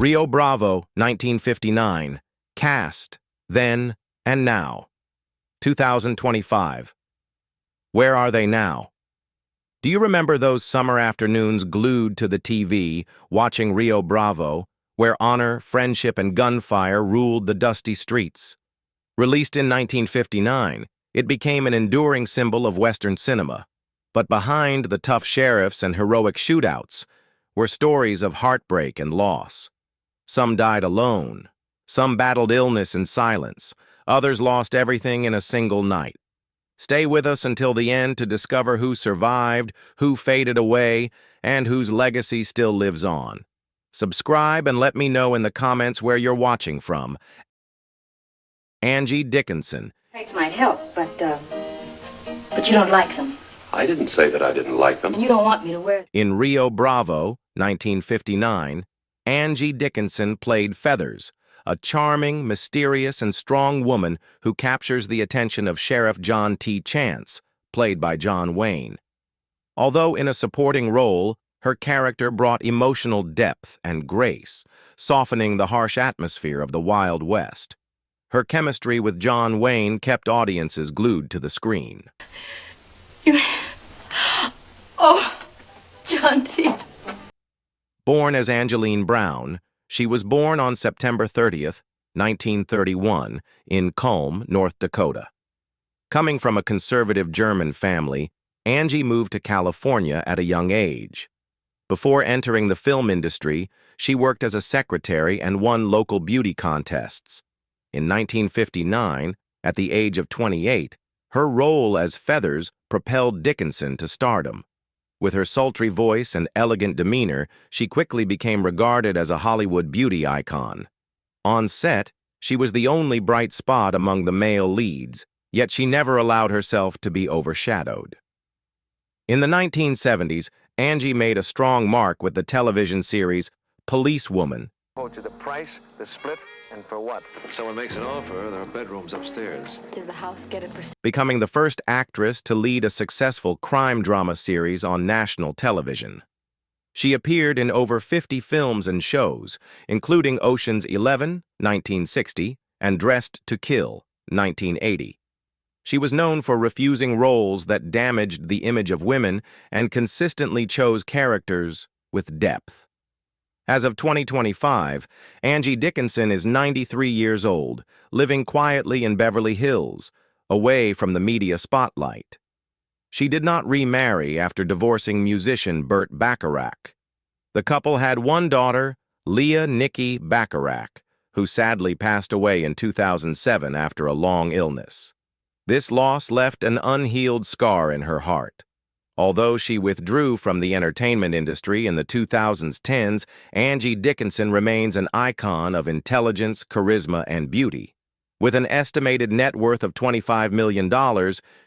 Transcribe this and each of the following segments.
Rio Bravo, 1959. Cast, then and now. 2025. Where are they now? Do you remember those summer afternoons glued to the TV, watching Rio Bravo, where honor, friendship, and gunfire ruled the dusty streets? Released in 1959, it became an enduring symbol of Western cinema. But behind the tough sheriffs and heroic shootouts were stories of heartbreak and loss. Some died alone. Some battled illness in silence. Others lost everything in a single night. Stay with us until the end to discover who survived, who faded away, and whose legacy still lives on. Subscribe and let me know in the comments where you're watching from. Angie Dickinson. Rates might help, but you don't like them. I didn't say that I didn't like them. And you don't want me to wear them. In Rio Bravo, 1959, Angie Dickinson played Feathers, a charming, mysterious, and strong woman who captures the attention of Sheriff John T. Chance, played by John Wayne. Although in a supporting role, her character brought emotional depth and grace, softening the harsh atmosphere of the Wild West. Her chemistry with John Wayne kept audiences glued to the screen. Oh, John T. Born as Angeline Brown, she was born on September 30th, 1931, in Culm, North Dakota. Coming from a conservative German family, Angie moved to California at a young age. Before entering the film industry, she worked as a secretary and won local beauty contests. In 1959, at the age of 28, her role as Feathers propelled Dickinson to stardom. With her sultry voice and elegant demeanor, she quickly became regarded as a Hollywood beauty icon. On set, she was the only bright spot among the male leads, yet she never allowed herself to be overshadowed. In the 1970s, Angie made a strong mark with the television series Policewoman. To the price, the split, and for what? Someone makes an offer, there are bedrooms upstairs. Did the house get it for... Becoming the first actress to lead a successful crime drama series on national television. She appeared in over 50 films and shows, including Ocean's 11, 1960, and Dressed to Kill, 1980. She was known for refusing roles that damaged the image of women and consistently chose characters with depth. As of 2025, Angie Dickinson is 93 years old, living quietly in Beverly Hills, away from the media spotlight. She did not remarry after divorcing musician Burt Bacharach. The couple had one daughter, Leah Nikki Bacharach, who sadly passed away in 2007 after a long illness. This loss left an unhealed scar in her heart. Although she withdrew from the entertainment industry in the 2010s, Angie Dickinson remains an icon of intelligence, charisma, and beauty. With an estimated net worth of $25 million,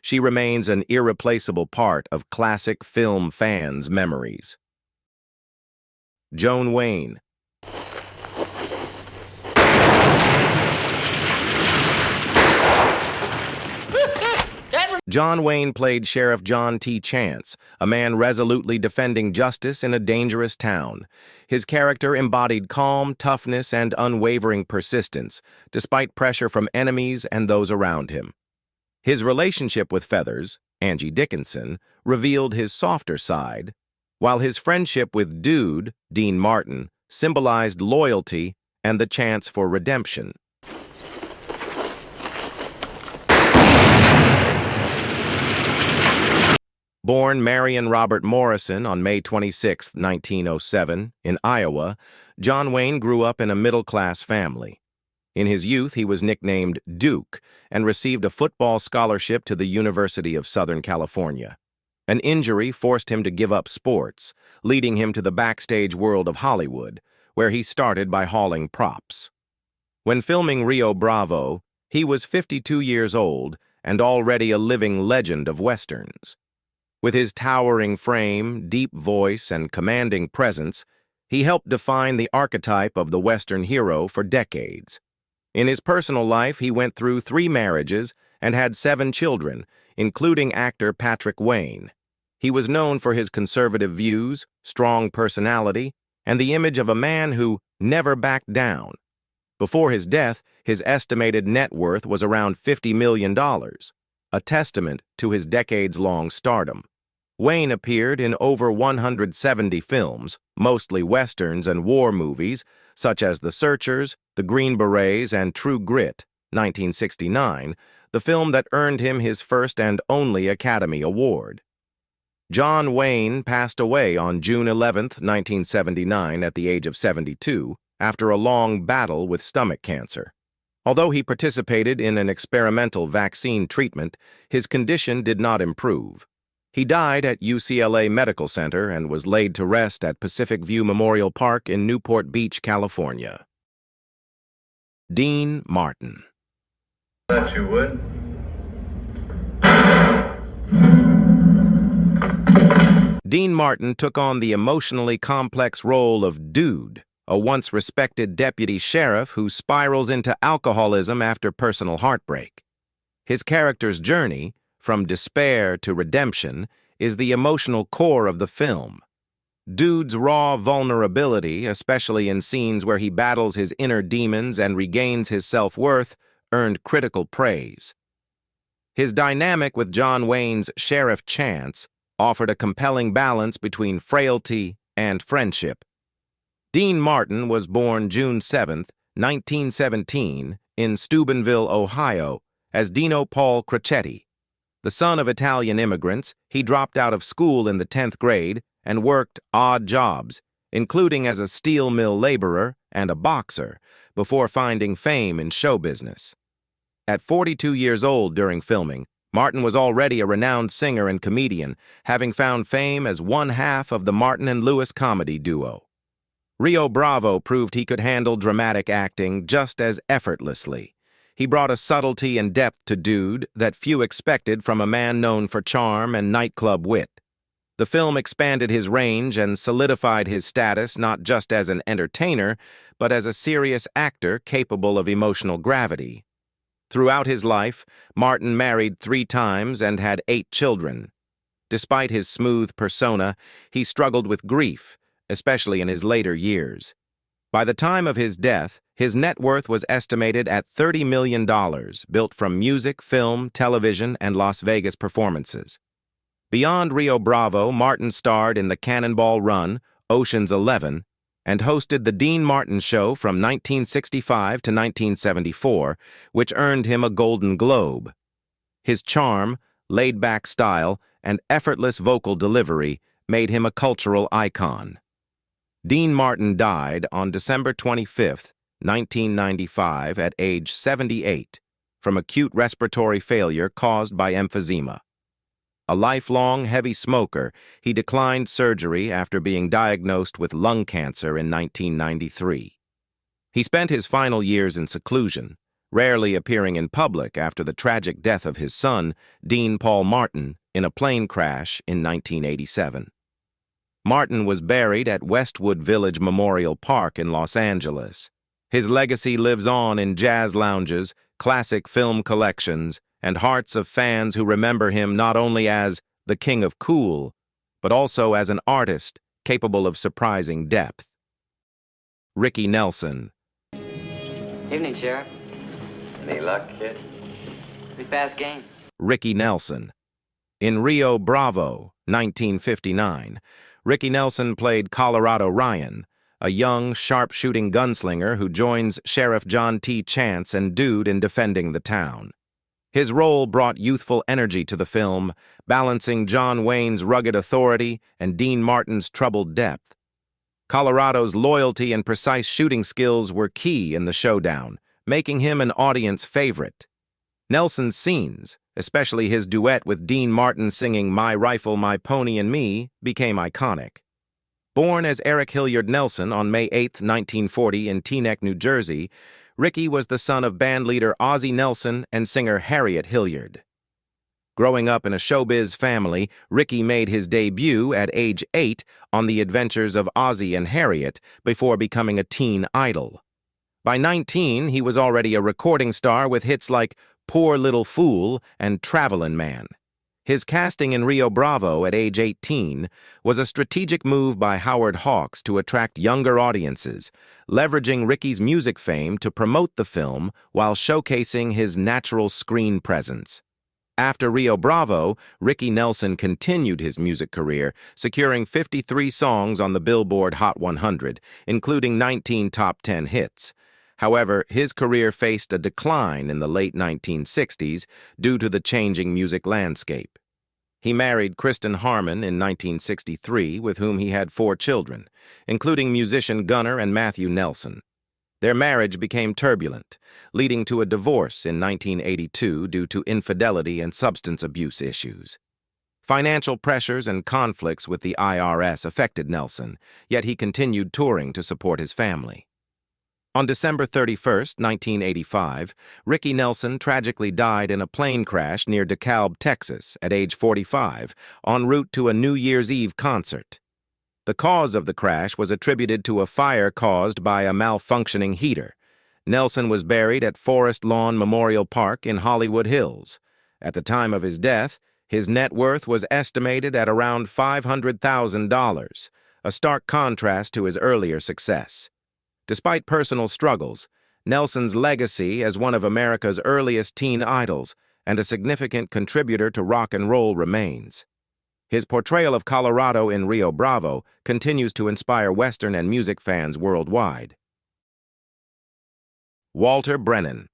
she remains an irreplaceable part of classic film fans' memories. John Wayne. John Wayne played Sheriff John T. Chance, a man resolutely defending justice in a dangerous town. His character embodied calm, toughness, and unwavering persistence, despite pressure from enemies and those around him. His relationship with Feathers, Angie Dickinson, revealed his softer side, while his friendship with Dude, Dean Martin, symbolized loyalty and the chance for redemption. Born Marion Robert Morrison on May 26, 1907, in Iowa, John Wayne grew up in a middle-class family. In his youth, he was nicknamed Duke and received a football scholarship to the University of Southern California. An injury forced him to give up sports, leading him to the backstage world of Hollywood, where he started by hauling props. When filming Rio Bravo, he was 52 years old and already a living legend of Westerns. With his towering frame, deep voice, and commanding presence, he helped define the archetype of the Western hero for decades. In his personal life, he went through 3 marriages and had 7 children, including actor Patrick Wayne. He was known for his conservative views, strong personality, and the image of a man who never backed down. Before his death, his estimated net worth was around $50 million, a testament to his decades-long stardom. Wayne appeared in over 170 films, mostly westerns and war movies, such as The Searchers, The Green Berets, and True Grit, 1969, the film that earned him his first and only Academy Award. John Wayne passed away on June 11, 1979, at the age of 72, after a long battle with stomach cancer. Although he participated in an experimental vaccine treatment, his condition did not improve. He died at UCLA Medical Center and was laid to rest at Pacific View Memorial Park in Newport Beach, California. Dean Martin. Thought you would. Dean Martin took on the emotionally complex role of Dude, a once-respected deputy sheriff who spirals into alcoholism after personal heartbreak. His character's journey, from despair to redemption, is the emotional core of the film. Dude's raw vulnerability, especially in scenes where he battles his inner demons and regains his self-worth, earned critical praise. His dynamic with John Wayne's Sheriff Chance offered a compelling balance between frailty and friendship. Dean Martin was born June 7, 1917, in Steubenville, Ohio, as Dino Paul Crocetti. The son of Italian immigrants, he dropped out of school in the 10th grade and worked odd jobs, including as a steel mill laborer and a boxer, before finding fame in show business. At 42 years old during filming, Martin was already a renowned singer and comedian, having found fame as one half of the Martin and Lewis comedy duo. Rio Bravo proved he could handle dramatic acting just as effortlessly. He brought a subtlety and depth to Dude that few expected from a man known for charm and nightclub wit. The film expanded his range and solidified his status not just as an entertainer, but as a serious actor capable of emotional gravity. Throughout his life, Martin married 3 times and had 8 children. Despite his smooth persona, he struggled with grief, especially in his later years. By the time of his death, his net worth was estimated at $30 million, built from music, film, television, and Las Vegas performances. Beyond Rio Bravo, Martin starred in the Cannonball Run, Ocean's 11, and hosted The Dean Martin Show from 1965 to 1974, which earned him a Golden Globe. His charm, laid-back style, and effortless vocal delivery made him a cultural icon. Dean Martin died on December 25, 1995, at age 78, from acute respiratory failure caused by emphysema. A lifelong heavy smoker, he declined surgery after being diagnosed with lung cancer in 1993. He spent his final years in seclusion, rarely appearing in public after the tragic death of his son, Dean Paul Martin, in a plane crash in 1987. Martin was buried at Westwood Village Memorial Park in Los Angeles. His legacy lives on in jazz lounges, classic film collections, and hearts of fans who remember him not only as the King of Cool, but also as an artist capable of surprising depth. Ricky Nelson. Evening, Sheriff. Any luck, kid? Pretty fast game. Ricky Nelson. In Rio Bravo, 1959, Ricky Nelson played Colorado Ryan, a young, sharpshooting gunslinger who joins Sheriff John T. Chance and Dude in defending the town. His role brought youthful energy to the film, balancing John Wayne's rugged authority and Dean Martin's troubled depth. Colorado's loyalty and precise shooting skills were key in the showdown, making him an audience favorite. Nelson's scenes, especially his duet with Dean Martin singing My Rifle, My Pony and Me, became iconic. Born as Eric Hilliard Nelson on May 8, 1940 in Teaneck, New Jersey, Ricky was the son of bandleader Ozzie Nelson and singer Harriet Hilliard. Growing up in a showbiz family, Ricky made his debut at age 8 on the adventures of Ozzie and Harriet before becoming a teen idol. By 19, he was already a recording star with hits like Poor Little Fool and Travelin' Man. His casting in Rio Bravo at age 18 was a strategic move by Howard Hawks to attract younger audiences, leveraging Ricky's music fame to promote the film while showcasing his natural screen presence. After Rio Bravo, Ricky Nelson continued his music career, securing 53 songs on the Billboard Hot 100, including 19 top 10 hits. However, his career faced a decline in the late 1960s due to the changing music landscape. He married Kristen Harmon in 1963, with whom he had 4 children, including musician Gunnar and Matthew Nelson. Their marriage became turbulent, leading to a divorce in 1982 due to infidelity and substance abuse issues. Financial pressures and conflicts with the IRS affected Nelson, yet he continued touring to support his family. On December 31, 1985, Ricky Nelson tragically died in a plane crash near DeKalb, Texas, at age 45, en route to a New Year's Eve concert. The cause of the crash was attributed to a fire caused by a malfunctioning heater. Nelson was buried at Forest Lawn Memorial Park in Hollywood Hills. At the time of his death, his net worth was estimated at around $500,000, a stark contrast to his earlier success. Despite personal struggles, Nelson's legacy as one of America's earliest teen idols and a significant contributor to rock and roll remains. His portrayal of Colorado in Rio Bravo continues to inspire Western and music fans worldwide. Walter Brennan.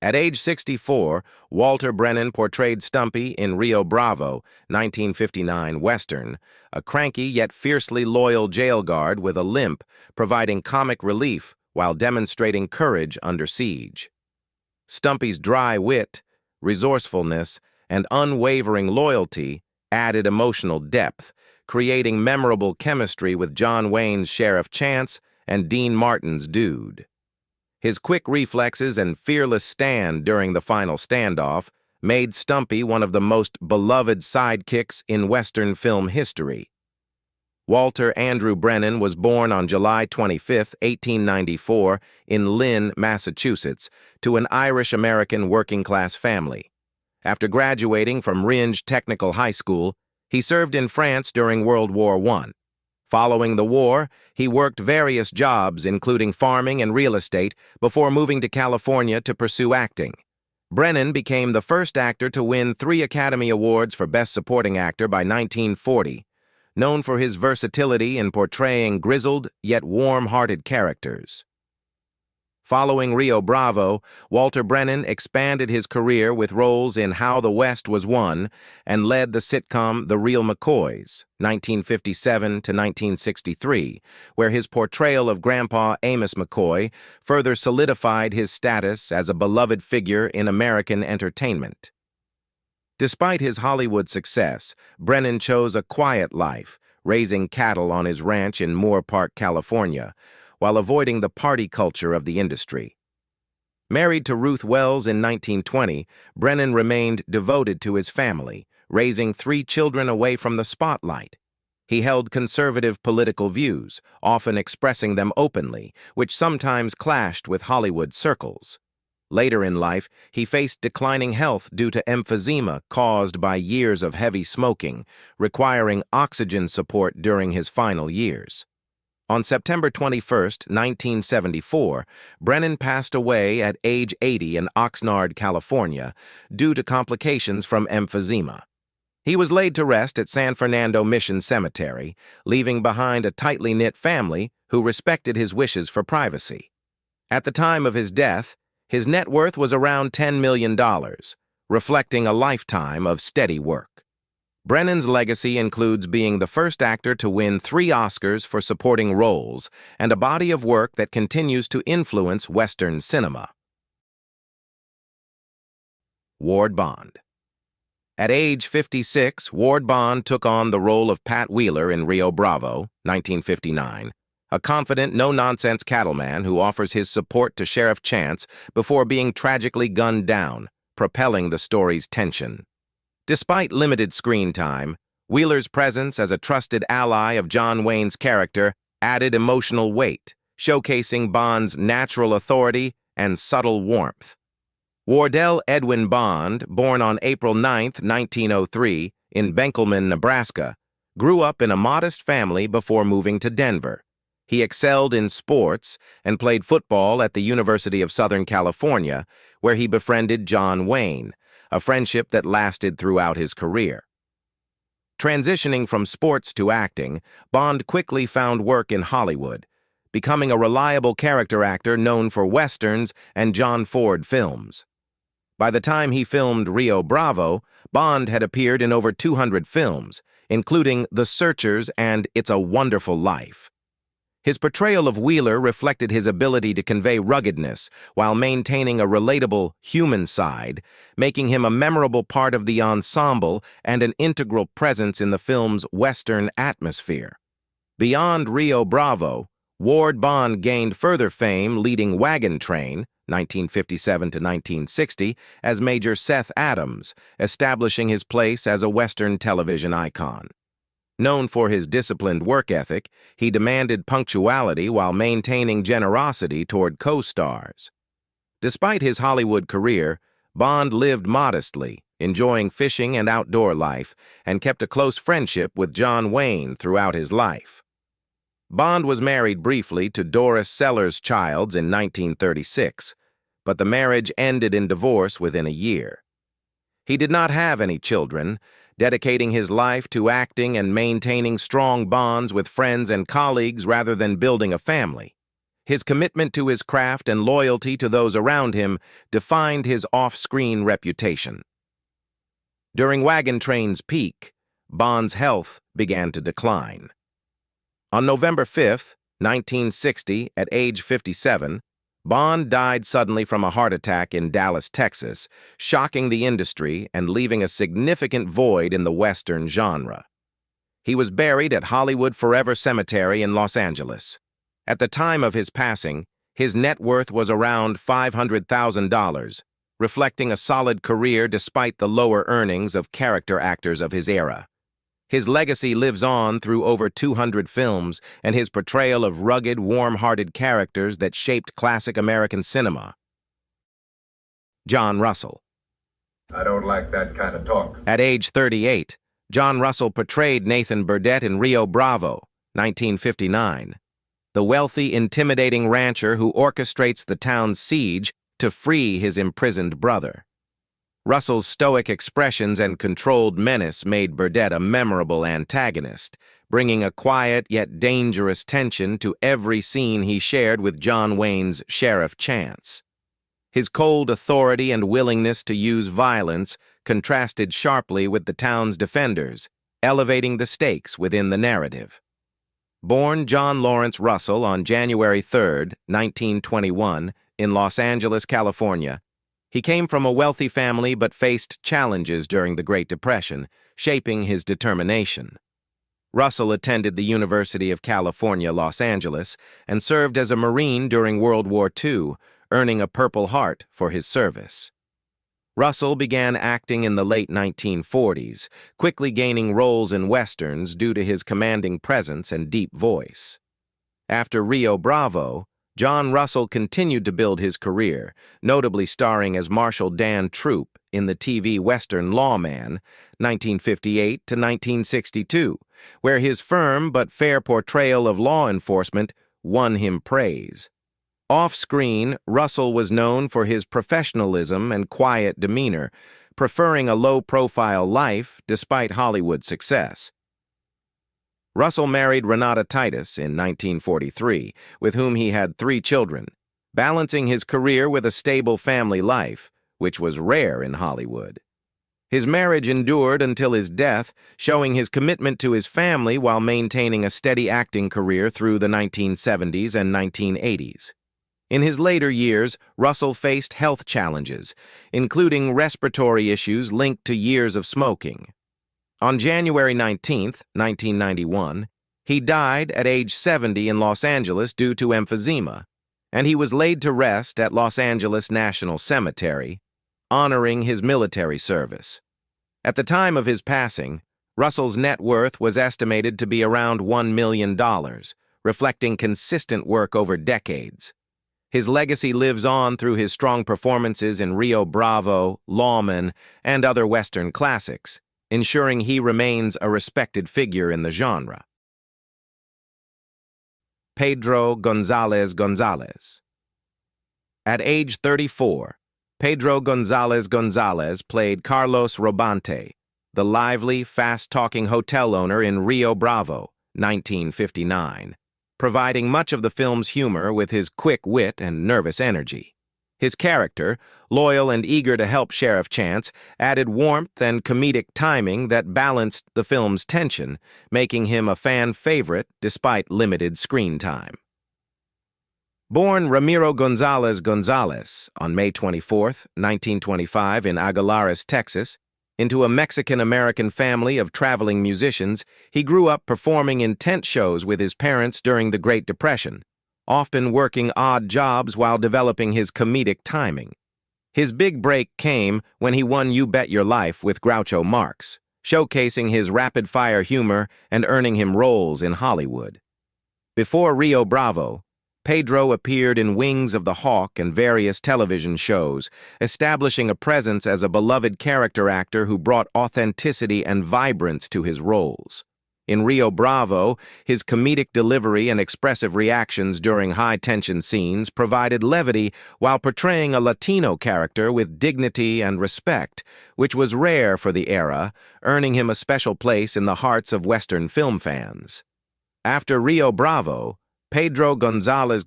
At age 64, Walter Brennan portrayed Stumpy in Rio Bravo, 1959 Western, a cranky yet fiercely loyal jail guard with a limp, providing comic relief while demonstrating courage under siege. Stumpy's dry wit, resourcefulness, and unwavering loyalty added emotional depth, creating memorable chemistry with John Wayne's Sheriff Chance and Dean Martin's Dude. His quick reflexes and fearless stand during the final standoff made Stumpy one of the most beloved sidekicks in Western film history. Walter Andrew Brennan was born on July 25, 1894, in Lynn, Massachusetts, to an Irish-American working-class family. After graduating from Ringe Technical High School, he served in France during World War I. Following the war, he worked various jobs, including farming and real estate, before moving to California to pursue acting. Brennan became the first actor to win 3 Academy Awards for Best Supporting Actor by 1940, known for his versatility in portraying grizzled yet warm-hearted characters. Following Rio Bravo, Walter Brennan expanded his career with roles in How the West Was Won and led the sitcom The Real McCoys, 1957 to 1963, where his portrayal of Grandpa Amos McCoy further solidified his status as a beloved figure in American entertainment. Despite his Hollywood success, Brennan chose a quiet life, raising cattle on his ranch in Moore Park, California, while avoiding the party culture of the industry. Married to Ruth Wells in 1920, Brennan remained devoted to his family, raising 3 children away from the spotlight. He held conservative political views, often expressing them openly, which sometimes clashed with Hollywood circles. Later in life, he faced declining health due to emphysema caused by years of heavy smoking, requiring oxygen support during his final years. On September 21, 1974, Brennan passed away at age 80 in Oxnard, California, due to complications from emphysema. He was laid to rest at San Fernando Mission Cemetery, leaving behind a tightly knit family who respected his wishes for privacy. At the time of his death, his net worth was around $10 million, reflecting a lifetime of steady work. Brennan's legacy includes being the first actor to win 3 Oscars for supporting roles and a body of work that continues to influence Western cinema. Ward Bond. At age 56, Ward Bond took on the role of Pat Wheeler in Rio Bravo, 1959, a confident, no-nonsense cattleman who offers his support to Sheriff Chance before being tragically gunned down, propelling the story's tension. Despite limited screen time, Wheeler's presence as a trusted ally of John Wayne's character added emotional weight, showcasing Bond's natural authority and subtle warmth. Wardell Edwin Bond, born on April 9, 1903, in Benkelman, Nebraska, grew up in a modest family before moving to Denver. He excelled in sports and played football at the University of Southern California, where he befriended John Wayne, a friendship that lasted throughout his career. Transitioning from sports to acting, Bond quickly found work in Hollywood, becoming a reliable character actor known for westerns and John Ford films. By the time he filmed Rio Bravo, Bond had appeared in over 200 films, including The Searchers and It's a Wonderful Life. His portrayal of Wheeler reflected his ability to convey ruggedness while maintaining a relatable human side, making him a memorable part of the ensemble and an integral presence in the film's Western atmosphere. Beyond Rio Bravo, Ward Bond gained further fame leading Wagon Train, 1957 to 1960, as Major Seth Adams, establishing his place as a Western television icon. Known for his disciplined work ethic, he demanded punctuality while maintaining generosity toward co-stars. Despite his Hollywood career, Bond lived modestly, enjoying fishing and outdoor life, and kept a close friendship with John Wayne throughout his life. Bond was married briefly to Doris Sellers Childs in 1936, but the marriage ended in divorce within a year. He did not have any children, dedicating his life to acting and maintaining strong bonds with friends and colleagues rather than building a family. His commitment to his craft and loyalty to those around him defined his off-screen reputation. During Wagon Train's peak, Bond's health began to decline. On November 5, 1960, at age 57, Bond died suddenly from a heart attack in Dallas, Texas, shocking the industry and leaving a significant void in the Western genre. He was buried at Hollywood Forever Cemetery in Los Angeles. At the time of his passing, his net worth was around $500,000, reflecting a solid career despite the lower earnings of character actors of his era. His legacy lives on through over 200 films and his portrayal of rugged, warm-hearted characters that shaped classic American cinema. John Russell. I don't like that kind of talk. At age 38, John Russell portrayed Nathan Burdette in Rio Bravo, 1959. The wealthy, intimidating rancher who orchestrates the town's siege to free his imprisoned brother. Russell's stoic expressions and controlled menace made Burdette a memorable antagonist, bringing a quiet yet dangerous tension to every scene he shared with John Wayne's Sheriff Chance. His cold authority and willingness to use violence contrasted sharply with the town's defenders, elevating the stakes within the narrative. Born John Lawrence Russell on January 3, 1921, in Los Angeles, California, he came from a wealthy family but faced challenges during the Great Depression, shaping his determination. Russell attended the University of California, Los Angeles, and served as a Marine during World War II, earning a Purple Heart for his service. Russell began acting in the late 1940s, quickly gaining roles in westerns due to his commanding presence and deep voice. After Rio Bravo, John Russell continued to build his career, notably starring as Marshal Dan Troop in the TV Western Lawman, 1958 to 1962, where his firm but fair portrayal of law enforcement won him praise. Off-screen, Russell was known for his professionalism and quiet demeanor, preferring a low-profile life despite Hollywood success. Russell married Renata Titus in 1943, with whom he had 3 children, balancing his career with a stable family life, which was rare in Hollywood. His marriage endured until his death, showing his commitment to his family while maintaining a steady acting career through the 1970s and 1980s. In his later years, Russell faced health challenges, including respiratory issues linked to years of smoking. On January 19, 1991, he died at age 70 in Los Angeles due to emphysema, and he was laid to rest at Los Angeles National Cemetery, honoring his military service. At the time of his passing, Russell's net worth was estimated to be around $1 million, reflecting consistent work over decades. His legacy lives on through his strong performances in Rio Bravo, Lawman, and other Western classics, ensuring he remains a respected figure in the genre. Pedro Gonzalez. At age 34, Pedro Gonzalez played Carlos Robante, the lively, fast-talking hotel owner in Rio Bravo, 1959, providing much of the film's humor with his quick wit and nervous energy. His character, loyal and eager to help Sheriff Chance, added warmth and comedic timing that balanced the film's tension, making him a fan favorite despite limited screen time. Born Ramiro Gonzalez on May 24, 1925 in Aguilares, Texas, into a Mexican-American family of traveling musicians, he grew up performing in tent shows with his parents during the Great Depression, often working odd jobs while developing his comedic timing. His big break came when he won You Bet Your Life with Groucho Marx, showcasing his rapid-fire humor and earning him roles in Hollywood. Before Rio Bravo, Pedro appeared in Wings of the Hawk and various television shows, establishing a presence as a beloved character actor who brought authenticity and vibrance to his roles. In Rio Bravo, his comedic delivery and expressive reactions during high-tension scenes provided levity while portraying a Latino character with dignity and respect, which was rare for the era, earning him a special place in the hearts of Western film fans. After Rio Bravo, Pedro Gonzalez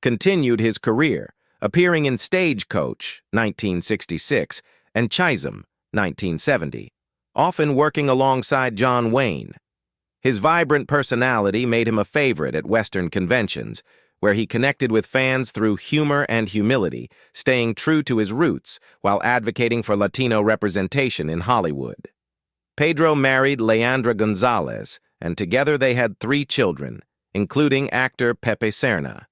continued his career, appearing in Stagecoach, 1966, and Chisholm, 1970, often working alongside John Wayne. His vibrant personality made him a favorite at Western conventions, where he connected with fans through humor and humility, staying true to his roots while advocating for Latino representation in Hollywood. Pedro married Leandra Gonzalez, and together they had 3 children, including actor Pepe Serna.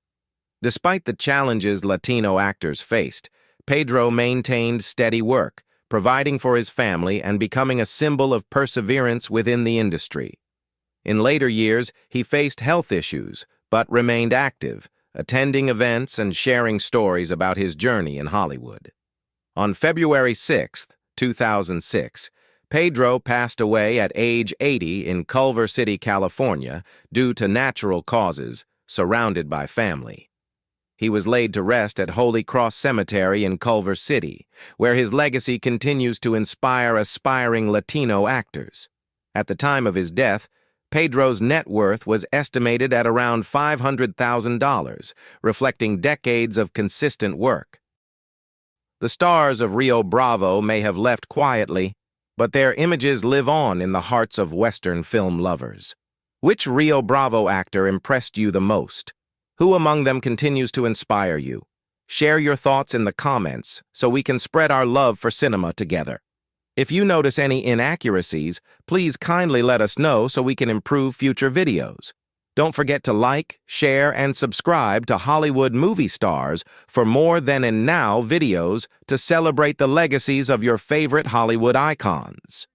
Despite the challenges Latino actors faced, Pedro maintained steady work, providing for his family and becoming a symbol of perseverance within the industry. In later years, he faced health issues, but remained active, attending events and sharing stories about his journey in Hollywood. On February 6, 2006, Pedro passed away at age 80 in Culver City, California, due to natural causes, surrounded by family. He was laid to rest at Holy Cross Cemetery in Culver City, where his legacy continues to inspire aspiring Latino actors. At the time of his death, Pedro's net worth was estimated at around $500,000, reflecting decades of consistent work. The stars of Rio Bravo may have left quietly, but their images live on in the hearts of Western film lovers. Which Rio Bravo actor impressed you the most? Who among them continues to inspire you? Share your thoughts in the comments so we can spread our love for cinema together. If you notice any inaccuracies, please kindly let us know so we can improve future videos. Don't forget to like, share, and subscribe to Hollywood Movie Stars for more Then and Now videos to celebrate the legacies of your favorite Hollywood icons.